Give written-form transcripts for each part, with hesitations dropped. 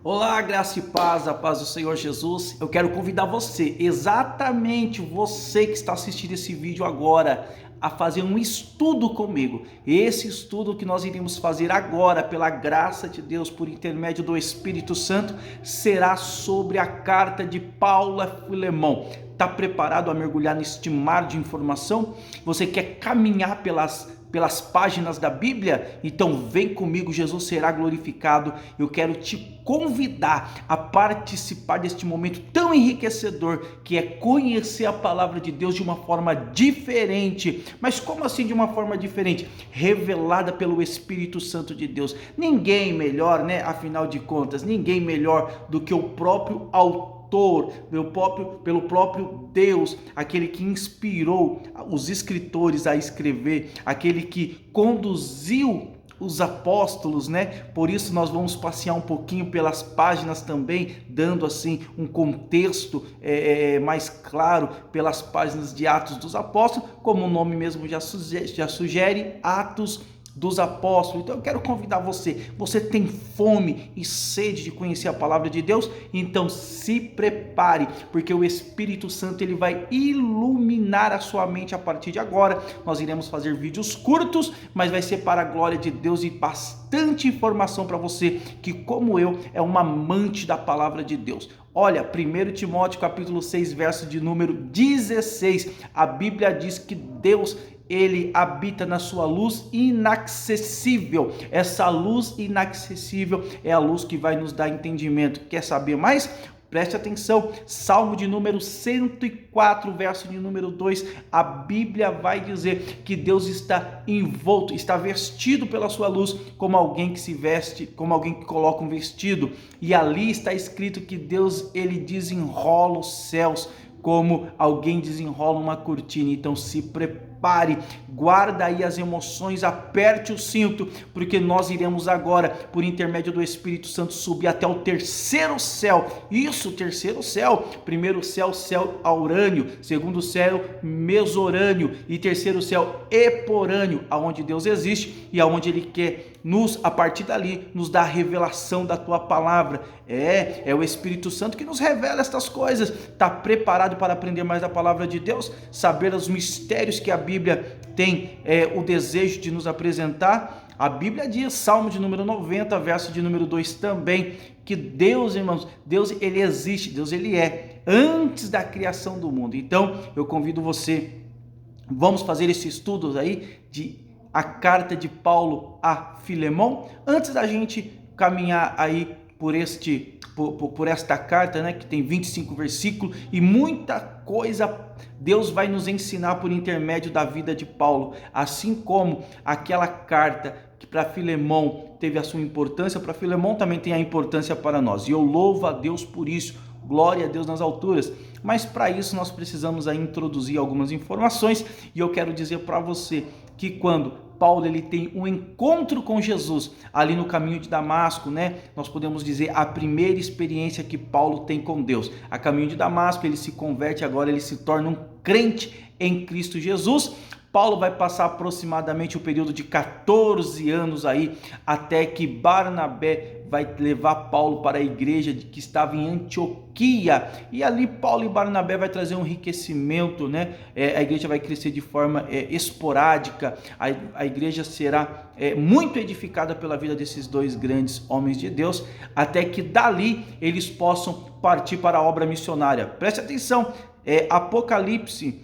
Olá, graça e paz, a paz do Senhor Jesus. Eu quero convidar você, exatamente você que está assistindo esse vídeo agora, a fazer um estudo comigo. Esse estudo que nós iremos fazer agora, pela graça de Deus, por intermédio do Espírito Santo, será sobre a carta de Paulo a Filemão. Está preparado a mergulhar neste mar de informação? Você quer caminhar pelas páginas da Bíblia? Então vem comigo, Jesus será glorificado. Eu quero te convidar a participar deste momento tão enriquecedor, que é conhecer a palavra de Deus de uma forma diferente. Mas como assim de uma forma diferente? Revelada pelo Espírito Santo de Deus. Ninguém melhor, né? Afinal de contas, ninguém melhor do que o próprio autor, pelo próprio Deus, aquele que inspirou os escritores a escrever, aquele que conduziu os apóstolos, né? Por isso nós vamos passear um pouquinho pelas páginas também, dando assim um contexto mais claro pelas páginas de Atos dos Apóstolos, como o nome mesmo já sugere, Atos dos Apóstolos. Então eu quero convidar você tem fome e sede de conhecer a palavra de Deus? Então se prepare, porque o Espírito Santo ele vai iluminar a sua mente a partir de agora. Nós iremos fazer vídeos curtos, mas vai ser para a glória de Deus e bastante informação para você que, como eu, é um amante da palavra de Deus. Olha, 1 Timóteo capítulo 6, verso de número 16, a Bíblia diz que Deus ele habita na sua luz inacessível. Essa luz inacessível é a luz que vai nos dar entendimento. Quer saber mais? Preste atenção, Salmo de número 104, verso de número 2, a Bíblia vai dizer que Deus está envolto, está vestido pela sua luz, como alguém que se veste, como alguém que coloca um vestido, e ali está escrito que Deus, ele desenrola os céus, como alguém desenrola uma cortina. Então se prepare, guarda aí as emoções, aperte o cinto, porque nós iremos agora, por intermédio do Espírito Santo, subir até o terceiro céu. Isso, o terceiro céu. Primeiro céu, céu aurânio. Segundo céu, mesorânio. E terceiro céu, eporâneo, aonde Deus existe e aonde Ele quer a partir dali, nos dar a revelação da tua palavra. É o Espírito Santo que nos revela estas coisas. Está preparado para aprender mais da palavra de Deus? Saber os mistérios que a Bíblia tem o desejo de nos apresentar? A Bíblia diz, Salmo de número 90, verso de número 2 também, que Deus, irmãos, Deus ele existe, Deus ele é, antes da criação do mundo. Então, eu convido você, vamos fazer esse estudo aí de a carta de Paulo a Filemão. Antes da gente caminhar aí por esta carta, né, que tem 25 versículos e muita coisa Deus vai nos ensinar por intermédio da vida de Paulo, assim como aquela carta que para Filemão teve a sua importância, para Filemão também tem a importância para nós, e eu louvo a Deus por isso, glória a Deus nas alturas. Mas para isso nós precisamos aí introduzir algumas informações, e eu quero dizer para você que quando Paulo ele tem um encontro com Jesus ali no caminho de Damasco, né? Nós podemos dizer a primeira experiência que Paulo tem com Deus. A caminho de Damasco, ele se converte, agora ele se torna um crente em Cristo Jesus. Paulo vai passar aproximadamente o período de 14 anos aí, até que Barnabé vai levar Paulo para a igreja que estava em Antioquia, e ali Paulo e Barnabé vai trazer um enriquecimento, né? A igreja vai crescer de forma esporádica, a igreja será muito edificada pela vida desses dois grandes homens de Deus, até que dali eles possam partir para a obra missionária. Preste atenção, Apocalipse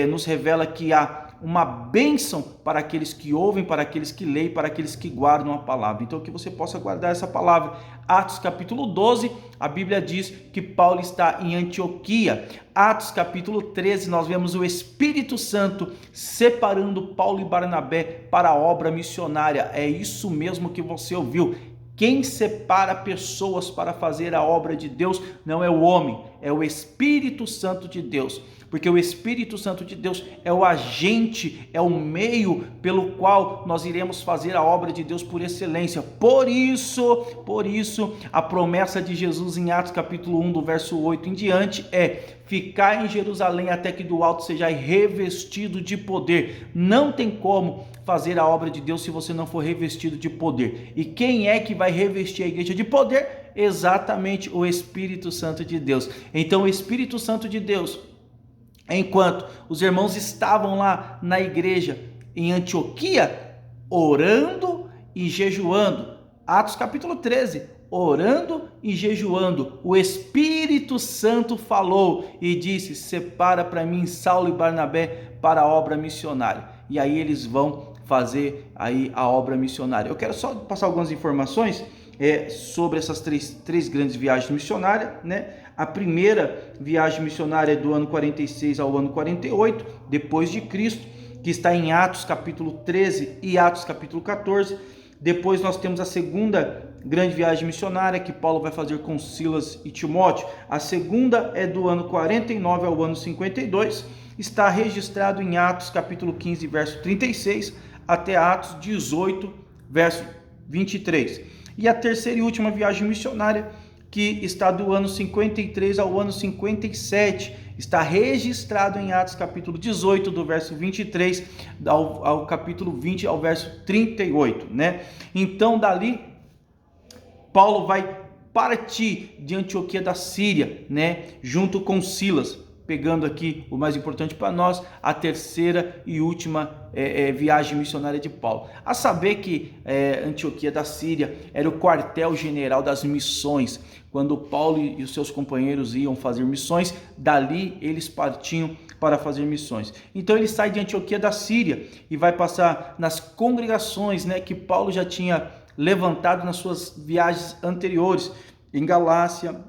nos revela que há uma bênção para aqueles que ouvem, para aqueles que leem, para aqueles que guardam a palavra. Então que você possa guardar essa palavra. Atos capítulo 12, a Bíblia diz que Paulo está em Antioquia. Atos capítulo 13, nós vemos o Espírito Santo separando Paulo e Barnabé para a obra missionária. É isso mesmo que você ouviu. Quem separa pessoas para fazer a obra de Deus não é o homem, é o Espírito Santo de Deus. Porque o Espírito Santo de Deus é o agente, é o meio pelo qual nós iremos fazer a obra de Deus por excelência. Por isso, a promessa de Jesus em Atos capítulo 1, do verso 8 em diante é: ficar em Jerusalém até que do alto seja revestido de poder. Não tem como fazer a obra de Deus se você não for revestido de poder. E quem é que vai revestir a igreja de poder? Exatamente o Espírito Santo de Deus. Então o Espírito Santo de Deus, enquanto os irmãos estavam lá na igreja em Antioquia, orando e jejuando, Atos capítulo 13, orando e jejuando, o Espírito Santo falou e disse: separa para mim Saulo e Barnabé para a obra missionária. E aí eles vão fazer aí a obra missionária. Eu quero só passar algumas informações sobre essas três grandes viagens missionárias, né? A primeira viagem missionária é do ano 46 ao ano 48 depois de Cristo, que está em Atos capítulo 13 e Atos capítulo 14. Depois nós temos a segunda grande viagem missionária que Paulo vai fazer com Silas e Timóteo. A segunda é do ano 49 ao ano 52. Está registrado em Atos capítulo 15, verso 36 até Atos 18, verso 23. E a terceira e última viagem missionária, que está do ano 53 ao ano 57, está registrado em Atos capítulo 18, do verso 23 ao capítulo 20, ao verso 38, né? Então, dali, Paulo vai partir de Antioquia da Síria, né? Junto com Silas, pegando aqui o mais importante para nós, a terceira e última viagem missionária de Paulo. A saber que Antioquia da Síria era o quartel-general das missões. Quando Paulo e os seus companheiros iam fazer missões, dali eles partiam para fazer missões. Então ele sai de Antioquia da Síria e vai passar nas congregações, né, que Paulo já tinha levantado nas suas viagens anteriores, em Galácia,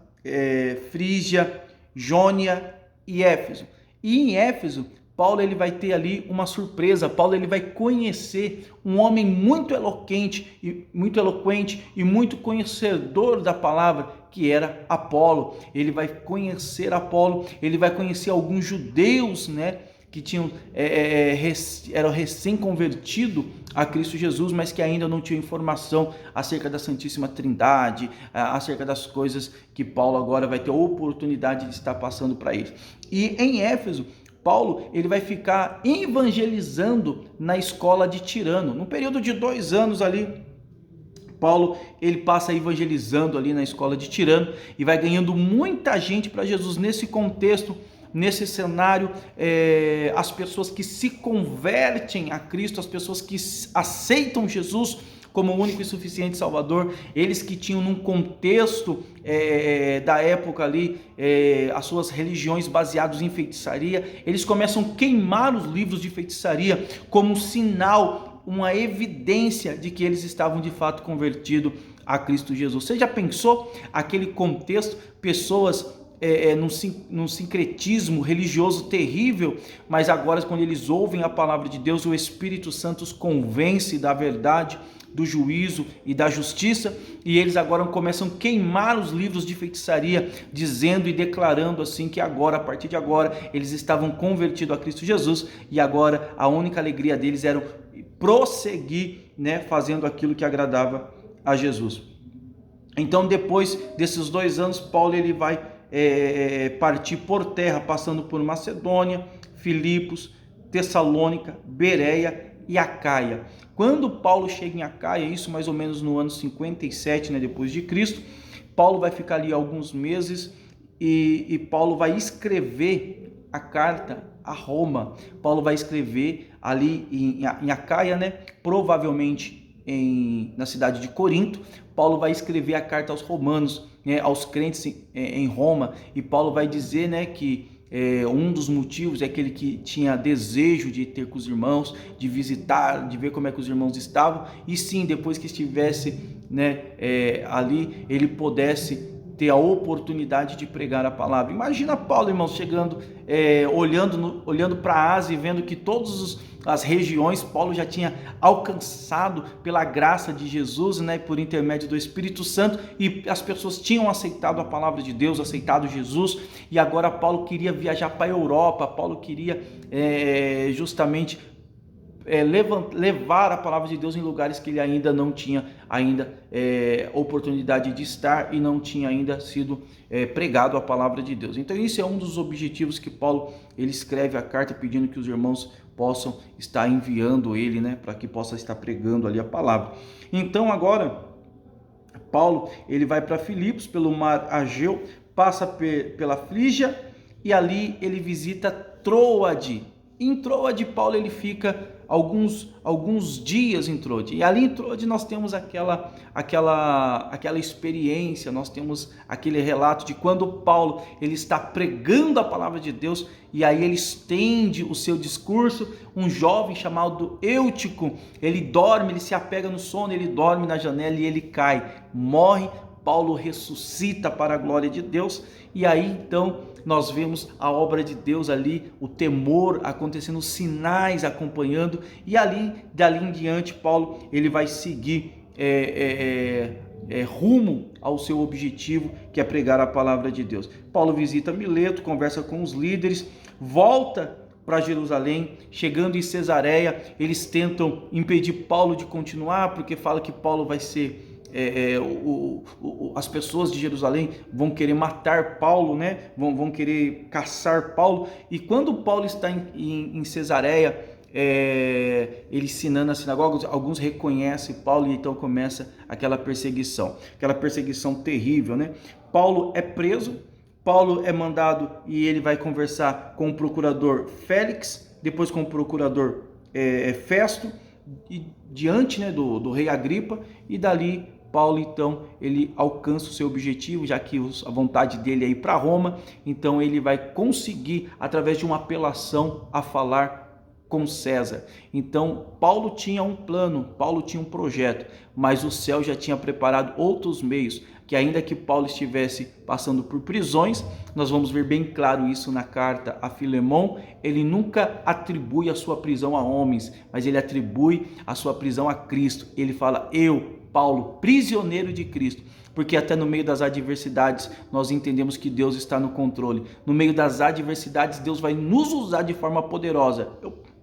Frígia, Jônia e Éfeso. E em Éfeso, Paulo ele vai ter ali uma surpresa. Paulo ele vai conhecer um homem muito eloquente e muito conhecedor da palavra, que era Apolo. Ele vai conhecer Apolo, ele vai conhecer alguns judeus, né, que eram recém-convertidos a Cristo Jesus, mas que ainda não tinham informação acerca da Santíssima Trindade, acerca das coisas que Paulo agora vai ter a oportunidade de estar passando para eles. E em Éfeso, Paulo ele vai ficar evangelizando na escola de Tirano. No período de 2 anos ali, Paulo ele passa evangelizando ali na escola de Tirano e vai ganhando muita gente para Jesus. Nesse contexto, nesse cenário, as pessoas que se convertem a Cristo, as pessoas que aceitam Jesus como o único e suficiente Salvador, eles que tinham num contexto da época ali, as suas religiões baseadas em feitiçaria, eles começam a queimar os livros de feitiçaria como um sinal, uma evidência de que eles estavam de fato convertidos a Cristo Jesus. Você já pensou aquele contexto, pessoas num sincretismo religioso terrível, mas agora quando eles ouvem a palavra de Deus, o Espírito Santo os convence da verdade, do juízo e da justiça, e eles agora começam a queimar os livros de feitiçaria, dizendo e declarando assim que agora, a partir de agora, eles estavam convertidos a Cristo Jesus, e agora a única alegria deles era prosseguir, né, fazendo aquilo que agradava a Jesus. Então, depois desses 2 anos, Paulo ele vai partir por terra, passando por Macedônia, Filipos, Tessalônica, Bereia e Acaia. Quando Paulo chega em Acaia, isso mais ou menos no ano 57, né, depois de Cristo, Paulo vai ficar ali alguns meses e Paulo vai escrever a carta a Roma. Paulo vai escrever ali em Acaia, né, provavelmente na cidade de Corinto. Paulo vai escrever a carta aos romanos, né, aos crentes em Roma, e Paulo vai dizer, né, que um dos motivos é aquele que tinha desejo de ter com os irmãos, de visitar, de ver como é que os irmãos estavam, e sim, depois que estivesse, né, ali, ele pudesse ter a oportunidade de pregar a palavra. Imagina Paulo, irmãos, chegando, olhando para a Ásia e vendo que todas as regiões Paulo já tinha alcançado pela graça de Jesus, né, por intermédio do Espírito Santo, e as pessoas tinham aceitado a palavra de Deus, aceitado Jesus, e agora Paulo queria viajar para a Europa. Paulo queria justamente levar a palavra de Deus em lugares que ele ainda não tinha oportunidade de estar e não tinha ainda sido pregado a palavra de Deus. Então isso é um dos objetivos que Paulo ele escreve a carta pedindo que os irmãos possam estar enviando ele, né, para que possa estar pregando ali a palavra. Então agora Paulo, ele vai para Filipos, pelo mar Ageu, passa pela Frígia e ali ele visita Troade. Em Troade, Paulo ele fica alguns dias em Troade. E ali em Troade nós temos aquela experiência, nós temos aquele relato de quando Paulo ele está pregando a palavra de Deus e aí ele estende o seu discurso. Um jovem chamado Eutico, ele dorme, ele se apega no sono, ele dorme na janela e ele cai, morre. Paulo ressuscita para a glória de Deus e aí então nós vemos a obra de Deus ali, o temor acontecendo, os sinais acompanhando e dali em diante Paulo ele vai seguir rumo ao seu objetivo, que é pregar a palavra de Deus. Paulo visita Mileto, conversa com os líderes, volta para Jerusalém. Chegando em Cesareia, eles tentam impedir Paulo de continuar, porque fala que Paulo vai ser as pessoas de Jerusalém vão querer matar Paulo, né? Vão querer caçar Paulo. E quando Paulo está em Cesareia, ele ensinando na sinagoga, alguns reconhecem Paulo e então começa aquela perseguição terrível, né? Paulo é preso, Paulo é mandado e ele vai conversar com o procurador Félix, depois com o procurador Festo, e diante, né, do rei Agripa, e dali Paulo então ele alcança o seu objetivo, já que a vontade dele é ir para Roma. Então ele vai conseguir, através de uma apelação, a falar com César. Então Paulo tinha um plano, Paulo tinha um projeto, mas o céu já tinha preparado outros meios, que ainda que Paulo estivesse passando por prisões, nós vamos ver bem claro isso na carta a Filemão, ele nunca atribui a sua prisão a homens, mas ele atribui a sua prisão a Cristo. Ele fala: eu, Paulo, prisioneiro de Cristo, porque até no meio das adversidades nós entendemos que Deus está no controle. No meio das adversidades Deus vai nos usar de forma poderosa.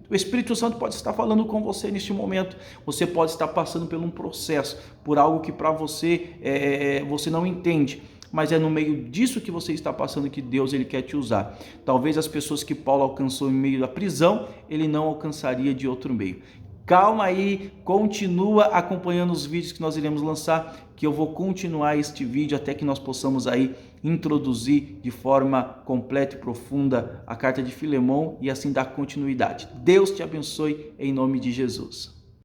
O Espírito Santo pode estar falando com você neste momento. Você pode estar passando por um processo, por algo que para você você não entende, mas é no meio disso que você está passando que Deus ele quer te usar. Talvez as pessoas que Paulo alcançou em meio da prisão, ele não alcançaria de outro meio. Calma aí, continua acompanhando os vídeos que nós iremos lançar, que eu vou continuar este vídeo até que nós possamos aí introduzir de forma completa e profunda a carta de Filemão e assim dar continuidade. Deus te abençoe em nome de Jesus.